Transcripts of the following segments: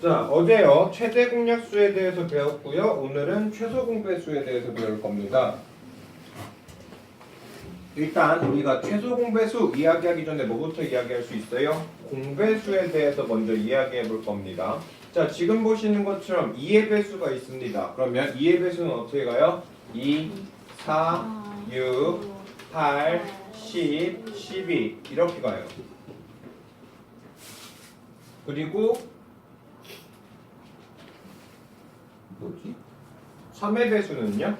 자, 어제요 최대 공약수에 대해서 배웠고요. 오늘은 최소 공배수에 대해서 배울 겁니다. 일단 우리가 최소 공배수 이야기하기 전에 뭐부터 이야기할 수 있어요? 공배수에 대해서 먼저 이야기해 볼 겁니다. 자, 지금 보시는 것처럼 2의 배수가 있습니다. 그러면 2의 배수는 어떻게 가요? 2, 4, 6, 8, 10, 12 이렇게 가요. 그리고 뭐지? 3의 배수는요?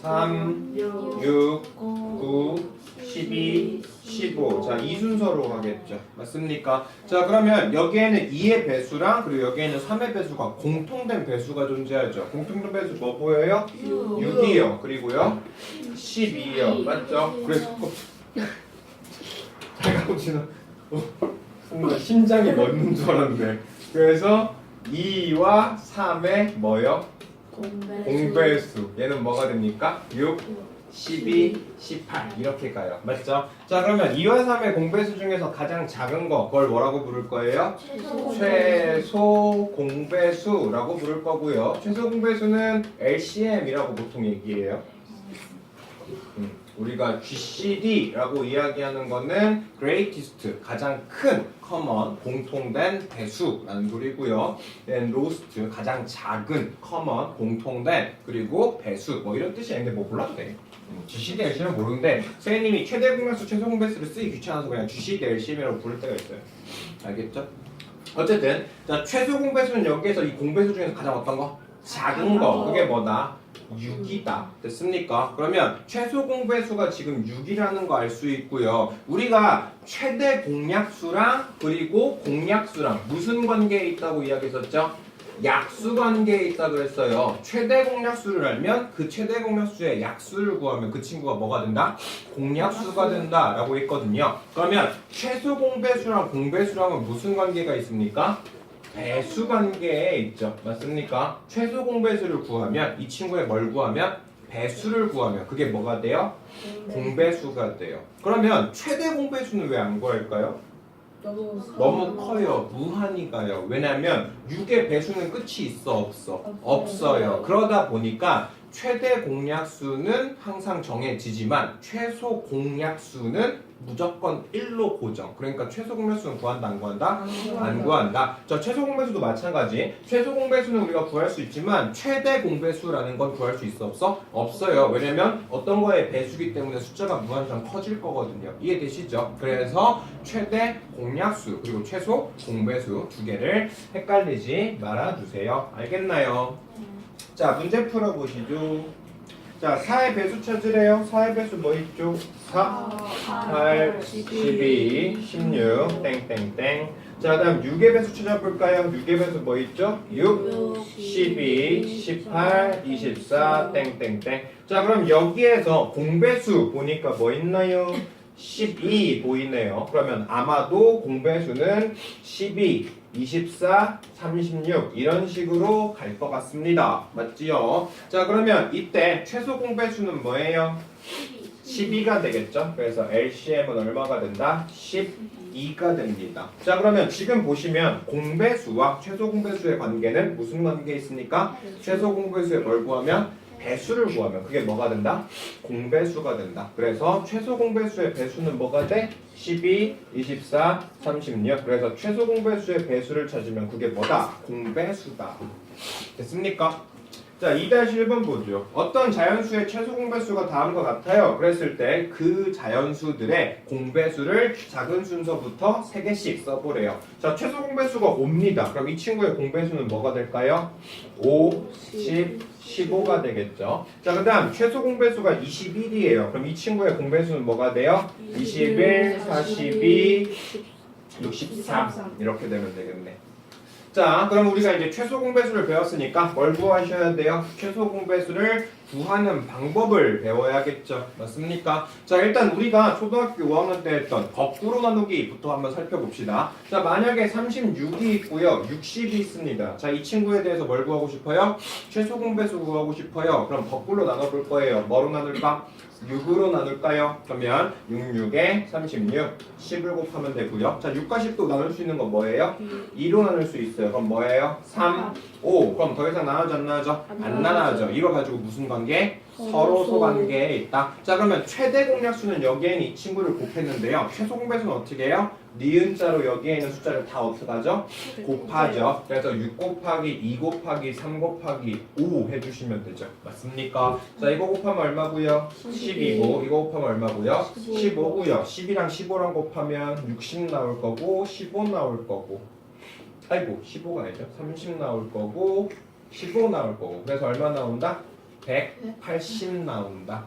3, 6, 9, 12, 15. 자, 이 순서로 가겠죠. 맞습니까? 자, 그러면 여기에는 2의 배수랑 그리고 여기에는 3의 배수가 공통된 배수가 존재하죠. 공통된 배수 뭐 보여요? 6이요. 그리고요? 12요. 맞죠? 그래서 제가 보시는 순간 심장이 멎는 줄 알았는데. 그래서 2와 3의 뭐요? 공배수. 얘는 뭐가 됩니까? 6, 12, 18 이렇게 가요. 맞죠? 자, 그러면 2와 3의 공배수 중에서 가장 작은 거 그걸 뭐라고 부를 거예요? 최소 공배수라고 부를 거고요. 최소 공배수는 LCM이라고 보통 얘기해요. 우리가 GCD라고 이야기하는 거는 greatest, 가장 큰, common, 공통된 배수라는 소리고요. then lowest, 가장 작은, common, 공통된, 그리고 배수 뭐 이런 뜻이 아닌데 뭐 몰라도 돼. GCD, LCM은 모르는데 선생님이 최대 공배수, 최소 공배수를 쓰기 귀찮아서 그냥 GCD, LCM이라고 부를 때가 있어요. 알겠죠? 어쨌든 자, 최소 공배수는 여기에서 이 공배수 중에서 가장 어떤 거? 작은 거. 그게 뭐다? 6이다. 됐습니까? 그러면 최소 공배수가 지금 6이라는 거 알 수 있고요. 우리가 최대 공약수랑 그리고 공약수랑 무슨 관계에 있다고 이야기했었죠? 약수 관계에 있다고 했어요. 최대 공약수를 알면 그 최대 공약수의 약수를 구하면 그 친구가 뭐가 된다? 공약수가 된다 라고 했거든요. 그러면 최소 공배수랑 공배수랑은 무슨 관계가 있습니까? 배수 관계에 있죠. 맞습니까? 최소 공배수를 구하면 이 친구의 뭘 구하면? 배수를 구하면 그게 뭐가 돼요? 공배수가 돼요. 그러면 최대 공배수는 왜 안 구할까요? 너무 커요. 무한히 가요. 왜냐면 6의 배수는 끝이 있어? 없어? 없어요. 그러다 보니까 최대 공약수는 항상 정해지지만 최소 공약수는 무조건 1로 고정. 그러니까 최소 공배수는 구한다 안 구한다? 안 구한다. 저 최소 공배수도 마찬가지. 최소 공배수는 우리가 구할 수 있지만 최대 공배수라는 건 구할 수 있어 없어? 없어요. 왜냐면 어떤 거의 배수기 때문에 숫자가 무한정 커질 거거든요. 이해되시죠? 그래서 최대 공약수 그리고 최소 공배수 두 개를 헷갈리지 말아주세요. 알겠나요? 자, 문제 풀어보시죠. 자, 4의 배수 찾으래요. 4의 배수 뭐 있죠? 4, 8, 12, 16, 땡땡땡. 자, 다음 6의 배수 찾아볼까요? 6의 배수 뭐 있죠? 6, 12, 18, 24, 땡땡땡. 자, 그럼 여기에서 공배수 보니까 뭐 있나요? 12 보이네요. 그러면 아마도 공배수는 12, 24, 36 이런 식으로 갈 것 같습니다. 맞지요? 자, 그러면 이때 최소 공배수는 뭐예요? 12가 되겠죠? 그래서 LCM은 얼마가 된다? 12가 됩니다. 자, 그러면 지금 보시면 공배수와 최소 공배수의 관계는 무슨 관계에 있습니까? 최소 공배수에 뭘 구하면? 배수를 구하면 그게 뭐가 된다? 공배수가 된다. 그래서 최소 공배수의 배수는 뭐가 돼? 12, 24, 36. 그래서 최소 공배수의 배수를 찾으면 그게 뭐다? 공배수다. 됐습니까? 자, 2-1번 보죠. 어떤 자연수의 최소 공배수가 다음과 같아요. 그랬을 때 그 자연수들의 공배수를 작은 순서부터 3개씩 써보래요. 자, 최소 공배수가 5입니다. 그럼 이 친구의 공배수는 뭐가 될까요? 5, 10, 15가 되겠죠. 자, 그 다음 최소 공배수가 21이에요. 그럼 이 친구의 공배수는 뭐가 돼요? 21, 42, 63 이렇게 되면 되겠네. 자, 그럼 우리가 이제 최소 공배수를 배웠으니까 뭘 구하셔야 돼요? 최소 공배수를 구하는 방법을 배워야겠죠. 맞습니까? 자, 일단 우리가 초등학교 5학년 때 했던 거꾸로 나누기부터 한번 살펴봅시다. 자, 만약에 36이 있고요. 60이 있습니다. 자, 이 친구에 대해서 뭘 구하고 싶어요? 최소 공배수 구하고 싶어요. 그럼 거꾸로 나눠볼 거예요. 뭐로 나눌까? 6으로 나눌까요? 그러면 66에 36, 10을 곱하면 되고요. 자, 6과 10도 나눌 수 있는 건 뭐예요? 2로 나눌 수 있어요. 그럼 뭐예요? 3, 5. 그럼 더 이상 나눠져 안 나눠져? 안 나눠져. 이거 가지고 무슨 관계? 서로 소관계에 있다. 자, 그러면 최대 공약수는 여기에는 이 친구를 곱했는데요. 최소 공배수는 어떻게 해요? 니은자로 여기에 있는 숫자를 다 어떻게 하죠? 곱하죠. 그래서 6 곱하기 2 곱하기 3 곱하기 5 해주시면 되죠. 맞습니까? 자, 이거 곱하면 얼마고요? 12고 이거 곱하면 얼마고요? 15고요. 10이랑 15랑 곱하면 60 나올 거고 15 나올 거고 아이고 15가 아니죠. 30 나올 거고 15 나올 거고 그래서 얼마 나온다? 180 나온다.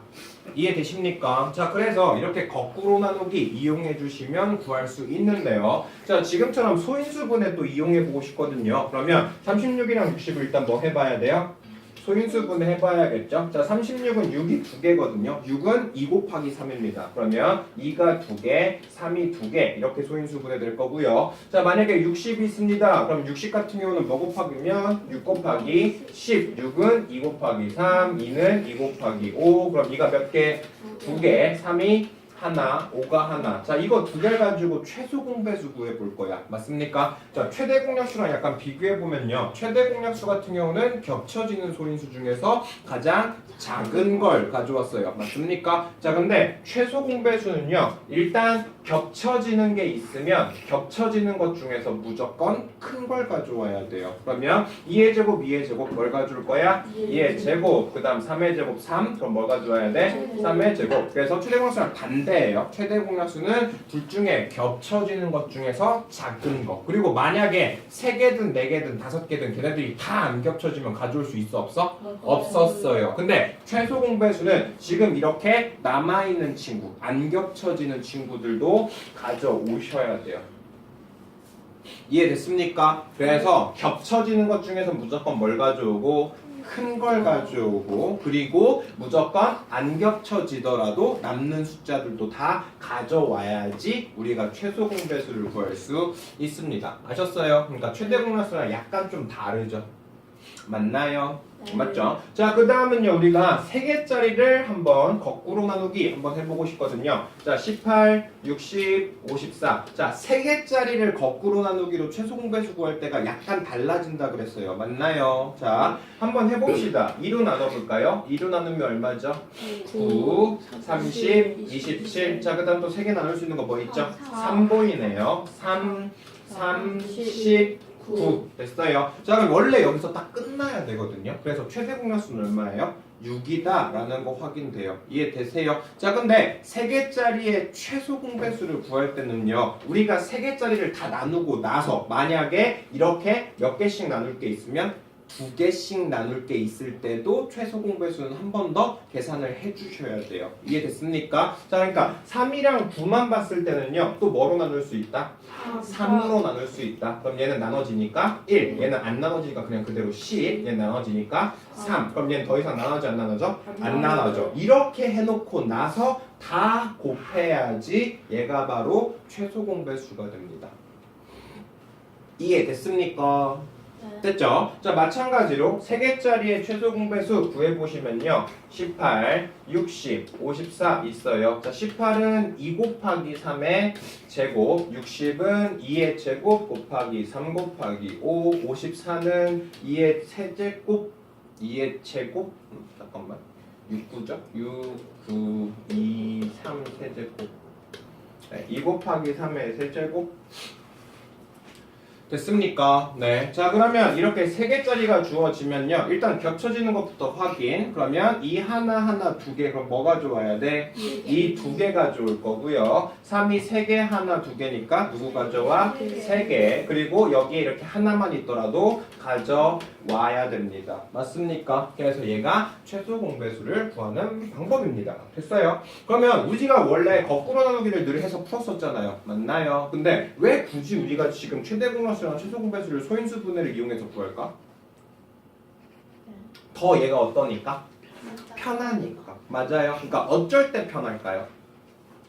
이해되십니까? 자, 그래서 이렇게 거꾸로 나누기 이용해 주시면 구할 수 있는데요. 자, 지금처럼 소인수분해 또 이용해 보고 싶거든요. 그러면 36이랑 60을 일단 뭐 해봐야 돼요? 소인수분해 해봐야겠죠? 자, 36은 6이 2개거든요. 6은 2 곱하기 3입니다. 그러면 2가 2개, 3이 2개 이렇게 소인수분해 될 거고요. 자, 만약에 60이 있습니다. 그럼 60 같은 경우는 뭐 곱하기면 6 곱하기 10. 6은 2 곱하기 3, 2는 2 곱하기 5. 그럼 2가 몇 개? 2개, 3이 하나, 5가 하나. 자, 이거 두 개를 가지고 최소 공배수 구해 볼 거야. 맞습니까? 자, 최대 공약수랑 약간 비교해 보면요. 최대 공약수 같은 경우는 겹쳐지는 소인수 중에서 가장 작은 걸 가져왔어요. 맞습니까? 자, 근데 최소 공배수는요. 일단 겹쳐지는 게 있으면 겹쳐지는 것 중에서 무조건 큰 걸 가져와야 돼요. 그러면 2의 제곱, 2의 제곱 뭘 가져올 거야? 2의 제곱, 그 다음 3의 제곱 3, 그럼 뭘 가져와야 돼? 3의 제곱. 그래서 최대 공약수랑 반대예요. 최대 공약수는 둘 중에 겹쳐지는 것 중에서 작은 거. 그리고 만약에 3개든 4개든 5개든 걔네들이 다 안 겹쳐지면 가져올 수 있어 없어? 없었어요. 근데 최소 공배수는 지금 이렇게 남아있는 친구, 안 겹쳐지는 친구들도 가져오셔야 돼요. 이해됐습니까? 그래서 겹쳐지는 것 중에서 무조건 뭘 가져오고 큰 걸 가져오고 그리고 무조건 안 겹쳐지더라도 남는 숫자들도 다 가져와야지 우리가 최소 공배수를 구할 수 있습니다. 아셨어요? 그러니까 최대 공배수랑 약간 좀 다르죠. 맞나요? 맞죠? 자, 그 다음은요, 우리가 3개짜리를 한번 거꾸로 나누기 한번 해보고 싶거든요. 자, 18, 60, 54. 자, 3개짜리를 거꾸로 나누기로 최소 공배수 구할 때가 약간 달라진다 그랬어요. 맞나요? 자, 한번 해봅시다. 2로 나눠볼까요? 2로 나누면 얼마죠? 9, 30, 27. 자, 그 다음 또 3개 나눌 수 있는 거 뭐 있죠? 3 보이네요. 3, 30, 9 됐어요. 자, 그럼 원래 여기서 딱 끝나야 되거든요. 그래서 최대 공약수는 얼마예요? 6이다 라는 거 확인돼요. 이해되세요? 자, 근데 3개짜리의 최소 공배수를 구할 때는요, 우리가 3개짜리를 다 나누고 나서 만약에 이렇게 몇 개씩 나눌 게 있으면 2개씩 나눌 게 있을 때도 최소 공배수는 한 번 더 계산을 해주셔야 돼요. 이해됐습니까? 자, 그러니까 3이랑 9만 봤을 때는요, 또 뭐로 나눌 수 있다? 3으로 나눌 수 있다. 그럼 얘는 나눠지니까 1, 얘는 안 나눠지니까 그냥 그대로 10, 얘는 나눠지니까 3. 그럼 얘는 더 이상 나눠져 안 나눠져? 안 나눠져. 이렇게 해놓고 나서 다 곱해야지 얘가 바로 최소 공배수가 됩니다. 이해됐습니까? 됐죠? 자, 마찬가지로 3개짜리의 최소 공배수 구해보시면요. 18, 60, 54 있어요. 자, 18은 2 곱하기 3의 제곱, 60은 2의 제곱 곱하기 3 곱하기 5, 54는 2의 세제곱, 2의 제곱, 잠깐만, 6, 9죠? 6, 9, 2, 3 세제곱. 네, 2 곱하기 3의 세제곱. 됐습니까? 네. 자, 그러면 이렇게 3개짜리가 주어지면요. 일단 겹쳐지는 것부터 확인. 그러면 이 하나 2개. 그럼 뭐 가져와야 돼? 이 2개 가져올 거고요. 3이 3개 하나 2개니까 누구 가져와? 3개. 그리고 여기에 이렇게 하나만 있더라도 가져와야 됩니다. 맞습니까? 그래서 얘가 최소 공배수를 구하는 방법입니다. 됐어요? 그러면 우리가 원래 거꾸로 나누기를 늘 해서 풀었었잖아요. 맞나요? 근데 왜 굳이 우리가 지금 최대 공배수랑 최소 공배수를 소인수 분해를 이용해서 구할까? 더 얘가 어떠니까? 편하니까. 맞아요. 그러니까 어쩔 때 편할까요?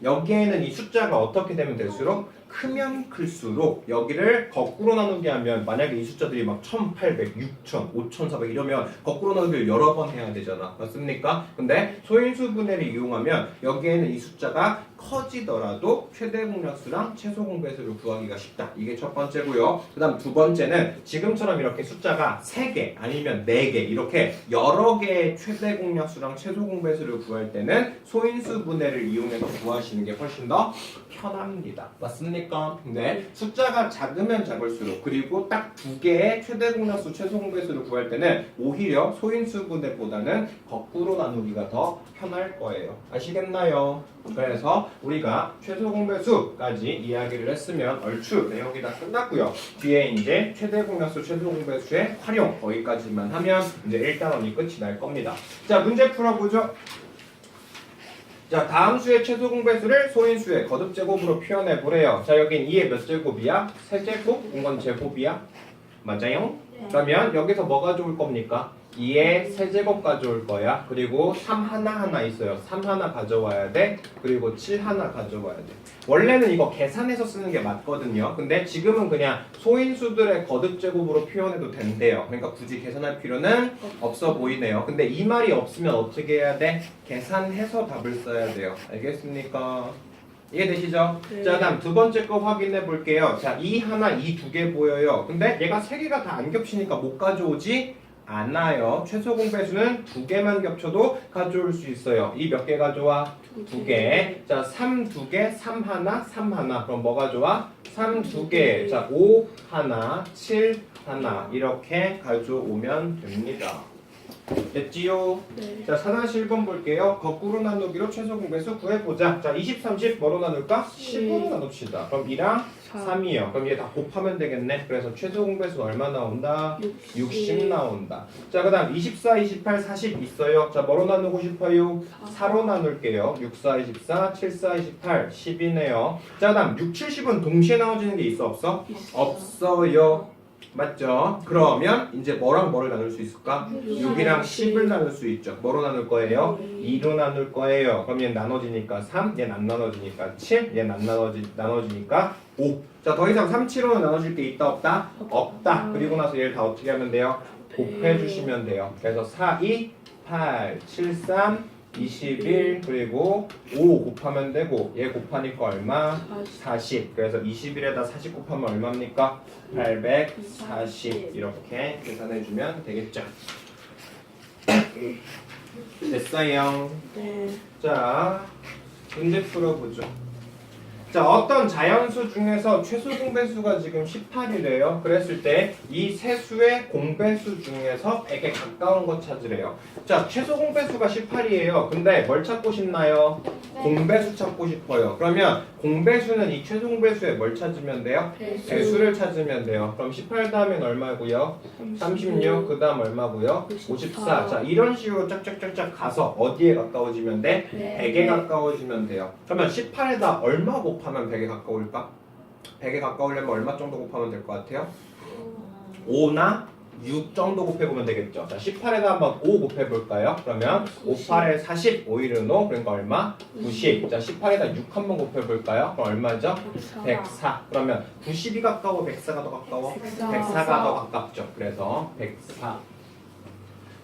여기에는 이 숫자가 어떻게 되면 될수록 크면 클수록 여기를 거꾸로 나누게 하면 만약에 이 숫자들이 막 1800, 6000, 5400 이러면 거꾸로 나누기를 여러 번 해야 되잖아. 맞습니까? 근데 소인수 분해를 이용하면 여기에는 이 숫자가 커지더라도 최대 공약수랑 최소 공배수를 구하기가 쉽다. 이게 첫 번째고요. 그 다음 두 번째는 지금처럼 이렇게 숫자가 3개 아니면 4개 이렇게 여러 개의 최대 공약수랑 최소 공배수를 구할 때는 소인수 분해를 이용해서 구하시는 게 훨씬 더 편합니다. 맞습니까? 네. 숫자가 작으면 작을수록 그리고 딱 2개의 최대 공약수 최소 공배수를 구할 때는 오히려 소인수 분해보다는 거꾸로 나누기가 더 편할 거예요. 아시겠나요? 그래서 우리가 최소 공배수까지 이야기를 했으면 얼추 내용이 다 끝났고요. 뒤에 이제 최대 공약수, 최소 공배수의 활용 거기까지만 하면 이제 1단원이 끝이 날 겁니다. 자, 문제 풀어보죠. 자, 다음 수의 최소 공배수를 소인수의 거듭 제곱으로 표현해 보래요. 자, 여긴 2의 몇 제곱이야? 세제곱? 이건 제곱이야? 맞아요? 네. 그러면 여기서 뭐 가져올 겁니까? 2의 세제곱 가져올 거야. 그리고 3 하나 있어요. 3 하나 가져와야 돼. 그리고 7 하나 가져와야 돼. 원래는 이거 계산해서 쓰는 게 맞거든요. 근데 지금은 그냥 소인수들의 거듭 제곱으로 표현해도 된대요. 그러니까 굳이 계산할 필요는 없어 보이네요. 근데 이 말이 없으면 어떻게 해야 돼? 계산해서 답을 써야 돼요. 알겠습니까? 이해되시죠? 네. 자, 다음 두 번째 거 확인해 볼게요. 자, 이 하나, 이 두 개 보여요. 근데 얘가 세 개가 다 안 겹치니까 못 가져오지 않아요. 최소 공배수는 2개만 겹쳐도 가져올 수 있어요. 이 몇 개 가져와? 2개. 자, 3 2개, 3 하나, 3 하나. 그럼 뭐 가져와? 3 2개. 자, 5 하나, 7 하나. 이렇게 가져오면 됩니다. 됐지요? 네. 자, 4-1번 볼게요. 거꾸로 나누기로 최소 공배수 구해보자. 자, 20, 30 뭐로 나눌까? 10으로 나눕시다. 그럼 2랑 3이요. 그럼 얘 다 곱하면 되겠네. 그래서 최소 공배수 얼마 나온다? 60 나온다. 자, 그 다음 24, 28, 40 있어요. 자, 뭐로 나누고 싶어요? 4로 나눌게요. 6, 4, 24, 7, 4, 28, 10이네요. 자, 그 다음 6, 70은 동시에 나눠지는 게 있어 없어? 없어요. 맞죠? 그러면 이제 뭐랑 뭐를 나눌 수 있을까? 6이랑 10을 나눌 수 있죠. 뭐로 나눌 거예요? 2로 나눌 거예요. 그럼 얘는 나눠지니까 3, 얘는 안 나눠지니까 7, 얘는 안 나눠지니까 5. 자, 더 이상 3, 7호는 나눠질 게 있다 없다? 없다. 그리고 나서 얘를 다 어떻게 하면 돼요? 곱해주시면 돼요. 그래서 4, 2, 8, 7, 3, 21 그리고 5 곱하면 되고 얘 곱하니까 얼마? 40. 그래서 21에다 40 곱하면 얼마입니까? 840 이렇게 계산해주면 되겠죠. 됐어요. 네. 자, 문제 풀어보죠. 자, 어떤 자연수 중에서 최소 공배수가 지금 18이래요. 그랬을 때 이 세 수의 공배수 중에서 100에 가까운 것 찾으래요. 자, 최소 공배수가 18이에요. 근데 뭘 찾고 싶나요? 공배수 찾고 싶어요. 그러면 공배수는 이 최소 공배수에 뭘 찾으면 돼요? 배수를 찾으면 돼요. 그럼 18 다음엔 얼마고요? 36, 그 다음 얼마고요? 54. 자, 이런 식으로 짝짝짝짝 가서 어디에 가까워지면 돼? 100에 가까워지면 돼요. 그러면 18에다 얼마 곱하면 100에 가까울까? 100에 가까우려면 얼마 정도 곱하면 될 것 같아요? 5나 6 정도 곱해보면 되겠죠. 자, 18에다 한번 5 곱해볼까요? 그러면 5, 8에 40, 5일은 5, 그러니까 얼마? 90. 자, 18에다 6 한번 곱해볼까요? 그럼 얼마죠? 104. 그러면 90이 가까워, 104가 더 가까워? 104가 더 가깝죠. 그래서 104.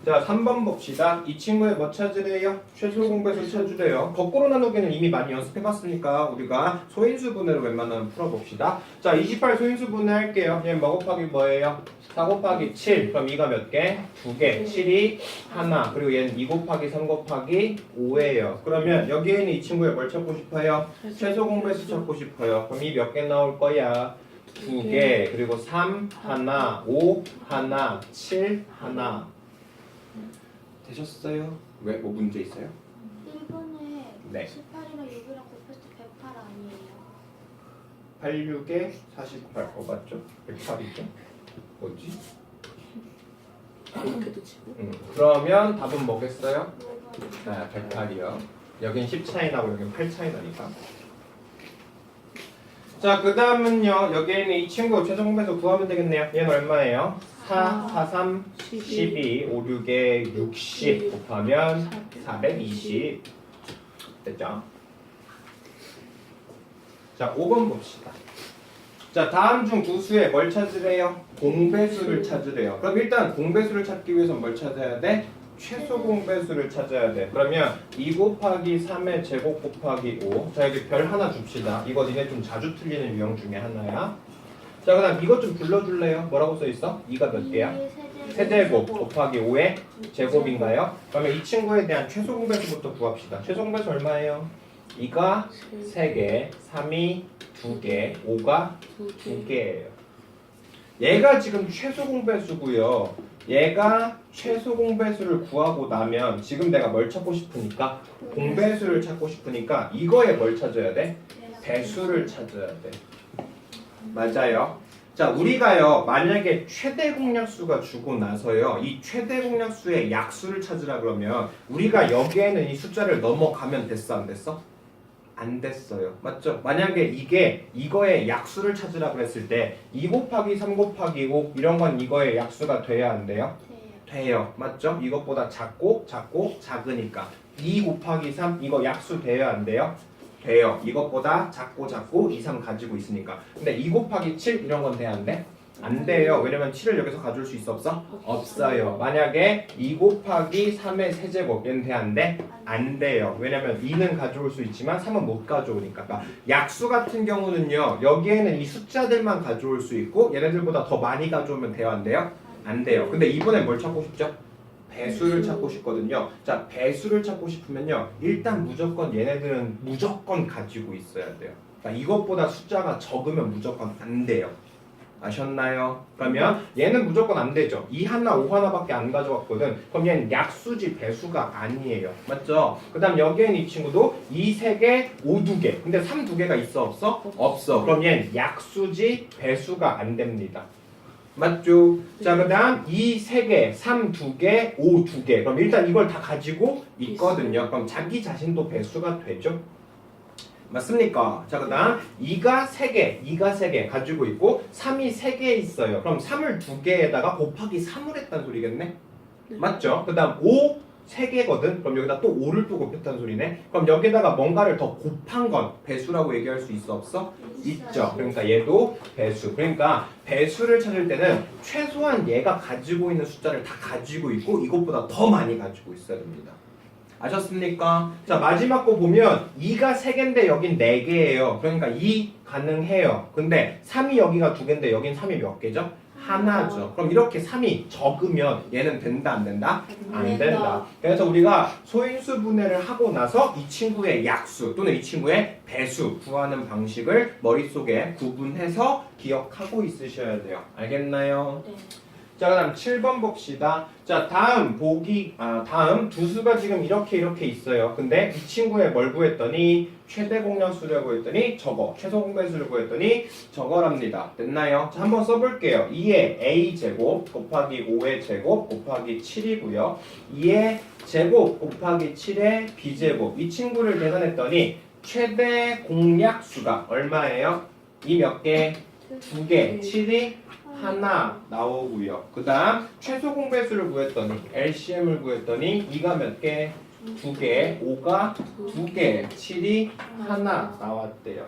자, 3번 봅시다. 이 친구의 뭐 찾으래요? 최소 공배수 찾으래요. 거꾸로 나누기는 이미 많이 연습해봤으니까 우리가 소인수 분해를 웬만하면 풀어봅시다. 자, 28 소인수 분해 할게요. 얘 뭐 곱하기 뭐예요? 4 곱하기 7. 그럼 이가 몇 개? 2개. 7이 하나. 그리고 얘는 2 곱하기 3 곱하기 5예요. 그러면 여기에는 이 친구의 뭘 찾고 싶어요? 최소 공배수 찾고 싶어요. 그럼 이 몇 개 나올 거야? 2개. 그리고 3 하나, 5 하나, 7 하나. 되셨어요? 왜? 뭐 문제 있어요? 1번에 네. 18이랑 6이랑 곱했을 때 108 8, 아니에요? 6에 48. 맞죠? 108이죠? 뭐지? 이렇게도 치고. 그러면 답은 뭐겠어요? 5번. 아, 108이요. 여긴 10 차이 나고 여긴 8 차이 나니까. 자, 그 다음은요. 여기에 있는 이 친구 최소 공배수 구하면 되겠네요. 얘는 얼마예요? 4, 4, 3, 12, 5, 6에 60 곱하면 420 됐죠? 자, 5번 봅시다. 자, 다음 중 두 수에 뭘 찾으래요? 공배수를 찾으래요. 그럼 일단 공배수를 찾기 위해서 뭘 찾아야 돼? 최소 공배수를 찾아야 돼. 그러면 2 곱하기 3의 제곱 곱하기 5. 자, 여기 별 하나 줍시다. 이거 니네 좀 자주 틀리는 유형 중에 하나야. 자, 그 다음 이것 좀 불러줄래요? 뭐라고 써있어? 2가 몇 개야? 세제곱 곱하기 5의 제곱인가요? 그러면 이 친구에 대한 최소 공배수부터 구합시다. 최소 공배수 얼마예요? 2가 3개, 3이 2개, 5가 2개예요. 얘가 지금 최소 공배수고요. 얘가 최소 공배수를 구하고 나면 지금 내가 뭘 찾고 싶으니까 공배수를 찾고 싶으니까 이거에 뭘 찾아야 돼? 배수를 찾아야 돼. 맞아요. 자, 우리가요 만약에 최대 공약수가 주고 나서요 이 최대 공약수의 약수를 찾으라 그러면 우리가 여기에는 이 숫자를 넘어가면 됐어 안 됐어? 안 됐어요. 맞죠? 만약에 이거의 약수를 찾으라 그랬을 때 2 곱하기 3 곱하기 5 이런 건 이거의 약수가 돼야 안 돼요? 돼요. 맞죠? 이것보다 작고 작으니까 2 곱하기 3 이거 약수 돼야 안 돼요? 돼요. 이것보다 작고 이상 가지고 있으니까. 근데 2 곱하기 7 이런 건 돼야 안 돼? 안 돼요. 왜냐면 7을 여기서 가져올 수 있어 없어? 없어요. 만약에 2 곱하기 3의 세제곱 얘는 돼 안 돼? 안 돼요. 왜냐면 2는 가져올 수 있지만 3은 못 가져오니까. 그러니까 약수 같은 경우는요. 여기에는 이 숫자들만 가져올 수 있고 얘네들보다 더 많이 가져오면 돼요 안 돼요? 안 돼요. 근데 이번엔 뭘 찾고 싶죠? 배수를 찾고 싶거든요. 자, 배수를 찾고 싶으면요. 일단 무조건 얘네들은 무조건 가지고 있어야 돼요. 그러니까 이것보다 숫자가 적으면 무조건 안 돼요. 아셨나요? 그러면 얘는 무조건 안 되죠. 2 하나, 5 하나밖에 안 가져왔거든. 그럼 얘는 약수지 배수가 아니에요. 맞죠? 그 다음 여기에는 이 친구도 2 3개, 5 2개. 근데 3 2개가 있어 없어? 없어. 그럼 얘는 약수지 배수가 안 됩니다. 맞죠? 자, 그 다음 2 3개, 3 2개, 5 2개. 그럼 일단 이걸 다 가지고 있거든요. 그럼 자기 자신도 배수가 되죠? 맞습니까? 자, 그 다음 2가 3개 가지고 있고 3이 3개 있어요. 그럼 3을 2개에다가 곱하기 3을 했다는 소리겠네? 맞죠? 그 다음 5 3개거든? 그럼 여기다 또 5를 또 곱했다는 소리네? 그럼 여기다가 뭔가를 더 곱한 건 배수라고 얘기할 수 있어 없어? 있죠. 그러니까 얘도 배수. 그러니까 배수를 찾을 때는 최소한 얘가 가지고 있는 숫자를 다 가지고 있고 이것보다 더 많이 가지고 있어야 됩니다. 아셨습니까? 자, 마지막 거 보면 2가 3개인데 여긴 4개예요. 그러니까 2 가능해요. 근데 3이 여기가 2개인데 여긴 3이 몇 개죠? 하나죠. 그럼 이렇게 3이 적으면 얘는 된다 안 된다? 안 된다. 그래서 우리가 소인수 분해를 하고 나서 이 친구의 약수 또는 이 친구의 배수 구하는 방식을 머릿속에 구분해서 기억하고 있으셔야 돼요. 알겠나요? 네. 자, 그다음 7번 봅시다. 자, 다음 두 수가 지금 이렇게 있어요. 근데 이 친구의 뭘 구했더니 최대 공약수를 구했더니 저거, 최소 공배수를 구했더니 저거랍니다. 됐나요? 자, 한번 써볼게요. 2의 a 제곱 곱하기 5의 제곱 곱하기 7이고요. 2의 제곱 곱하기 7의 b 제곱. 이 친구를 계산했더니 최대 공약수가 얼마예요? 이 몇 개? 2개. 7이 하나 나오고요. 그 다음 최소 공배수를 구했더니 LCM을 구했더니 2가 몇 개? 2개, 5가 2개, 7이 하나 나왔대요.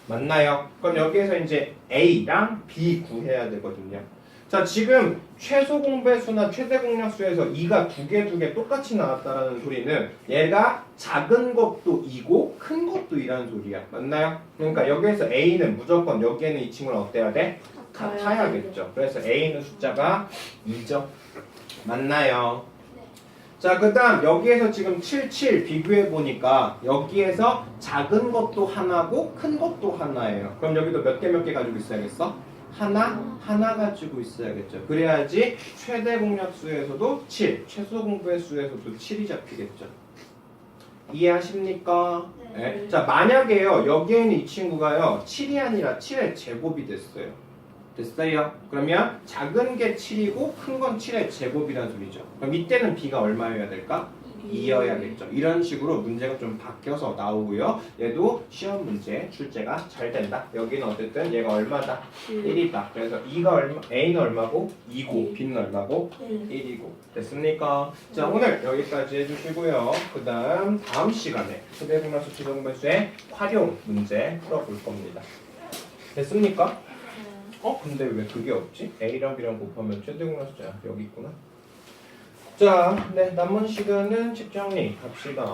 맞나요? 그럼 여기에서 이제 A랑 B 구해야 되거든요. 자, 지금 최소 공배수나 최대 공약수에서 2가 2개 똑같이 나왔다라는 소리는 얘가 작은 것도 2고 큰 것도 2라는 소리야. 맞나요? 그러니까 여기에서 A는 무조건 여기에는 이 친구는 어때야 돼? 같아야겠죠. 그래서 A는 숫자가 2죠. 맞나요? 네. 자, 그 다음 여기에서 지금 7 비교해보니까 여기에서 작은 것도 하나고 큰 것도 하나예요. 그럼 여기도 몇 개 가지고 있어야겠어? 하나 가지고 있어야겠죠. 그래야지 최대 공약수에서도 7, 최소 공배수에서도 7이 잡히겠죠. 이해하십니까? 네. 자, 만약에요 여기에는 이 친구가요 7이 아니라 7의 제곱이 됐어요. 됐어요? 그러면 작은 게 7이고 큰 건 7의 제곱이라는 소리죠. 그럼 이때는 b가 얼마여야 될까? 2여야겠죠. 이런 식으로 문제가 좀 바뀌어서 나오고요. 얘도 시험 문제 출제가 잘 된다. 여기는 어쨌든 얘가 얼마다? 1이다. 그래서 A는 얼마고? 2고 B는 얼마고? 1이고. 됐습니까? 자, 오늘 여기까지 해주시고요. 그 다음 시간에 세대분할수 지정배수의 활용 문제 풀어볼 겁니다. 됐습니까? 근데 왜 그게 없지? A랑 B랑 곱하면 최대분할수야. 여기 있구나. 자, 네, 남은 시간은 집 정리 갑시다.